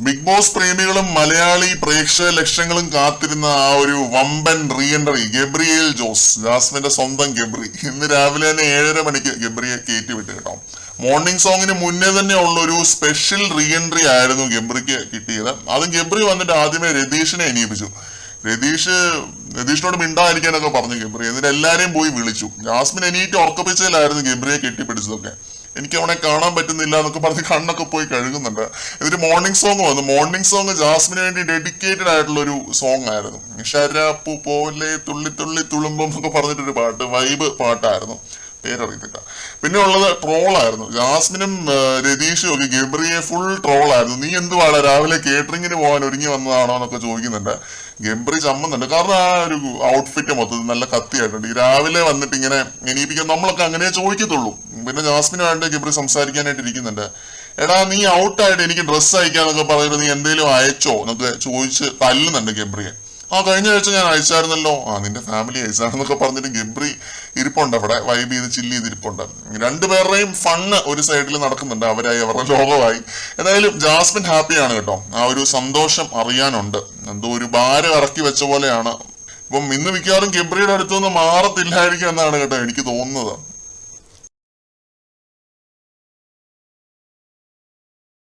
Big boss പ്രേമികളും Malayali പ്രേക്ഷക ലക്ഷങ്ങളും കാത്തിരുന്ന ആ ഒരു വമ്പൻ റീ എൻട്രി ഗബ്രിയേൽ ജോസ്, ജാസ്മിന്റെ സ്വന്തം ഗബ്രി, ഇന്ന് രാവിലെ തന്നെ 7:30 മണിക്ക് ഗബ്രിയെ കയറ്റി വിട്ട് കേട്ടോ. മോർണിംഗ് സോങ്ങിന് മുന്നേ തന്നെ ഉള്ള ഒരു സ്പെഷ്യൽ റീ എൻട്രി ആയിരുന്നു ഗബ്രിക്ക് കിട്ടിയത്. അതും ഗബ്രി വന്നിട്ട് ആദ്യമേ രതീഷിനെ എണീപ്പിച്ചു. രതീഷിനോട് മിണ്ടായിരിക്കാനൊക്കെ പറഞ്ഞു ഗബ്രി, എന്നിട്ട് എല്ലാരെയും പോയി വിളിച്ചു. ജാസ്മിൻ എണീറ്റ് ഉറക്കപ്പിച്ചതിലായിരുന്നു ഗബ്രിയെ കെട്ടിപ്പിടിച്ചതൊക്കെ. എനിക്ക് അവനെ കാണാൻ പറ്റുന്നില്ല എന്നൊക്കെ പറഞ്ഞ് കണ്ണൊക്കെ പോയി കഴുകുന്നുണ്ട്. എന്നിട്ട് മോർണിംഗ് സോങ് വന്നു. മോർണിംഗ് സോങ് ജാസ്മിന് വേണ്ടി ഡെഡിക്കേറ്റഡ് ആയിട്ടുള്ള ഒരു സോങ് ആയിരുന്നു. ഷരാപ്പു പോലെ തുള്ളി തുള്ളി തുളുമ്പം എന്നൊക്കെ പറഞ്ഞിട്ടൊരു പാട്ട്, വൈബ് പാട്ടായിരുന്നു, പേരറിയത്തില്ല. പിന്നെ ഉള്ളത് ട്രോളായിരുന്നു. ജാസ്മിനും രതീഷും ഒക്കെ ഗബ്രിയെ ഫുൾ ട്രോളായിരുന്നു. നീ എന്തുവാണ് രാവിലെ കേറ്ററിങ്ങിന് പോകാൻ ഒരുങ്ങി വന്നതാണോ എന്നൊക്കെ ചോദിക്കുന്നുണ്ട്. ഗബ്രി ചമ്മുന്നുണ്ട്. കാരണം ആ ഒരു ഔട്ട്ഫിറ്റ് മൊത്തത്തിൽ നല്ല കത്തിയായിട്ടുണ്ട്. ഈ രാവിലെ വന്നിട്ട് ഇങ്ങനെ എണീപ്പിക്കാൻ നമ്മളൊക്കെ അങ്ങനെ ചോദിക്കത്തുള്ളൂ. പിന്നെ ജാസ്മിനുമായിട്ട് ഗബ്രി സംസാരിക്കാനായിട്ട് ഇരിക്കുന്നുണ്ട്. എടാ നീ ഔട്ടായിട്ട് എനിക്ക് ഡ്രസ്സ് അയക്കാന്നൊക്കെ പറഞ്ഞിട്ട് നീ എന്തെങ്കിലും അയച്ചോ എന്നൊക്കെ ചോദിച്ച് തല്ലുന്നുണ്ട് ഗബ്രിയെ. കഴിഞ്ഞ ആഴ്ച ഞാൻ അയച്ചായിരുന്നല്ലോ, നിന്റെ ഫാമിലി അയച്ചാണെന്നൊക്കെ പറഞ്ഞിട്ട് ഗബ്രി ഇരിപ്പുണ്ട് അവിടെ, വൈബ് ചെയ്ത് ചില്ല് ചെയ്തിരിപ്പുണ്ട്. രണ്ടുപേരുടെയും ഫണ്ണ് ഒരു സൈഡിൽ നടക്കുന്നുണ്ട്, അവരായി അവരുടെ ലോകമായി. ഏതായാലും ജാസ്മിൻ ഹാപ്പിയാണ് കേട്ടോ. ആ ഒരു സന്തോഷം അറിയാനുണ്ട്. എന്തോ ഒരു ഭാരം ഇറക്കി വെച്ച പോലെയാണ്. ഇപ്പം ഇന്ന് മിക്കവാറും ഗബ്രിയുടെ അടുത്തൊന്നും മാറത്തില്ലായിരിക്കും എന്നാണ് കേട്ടോ എനിക്ക് തോന്നുന്നത്.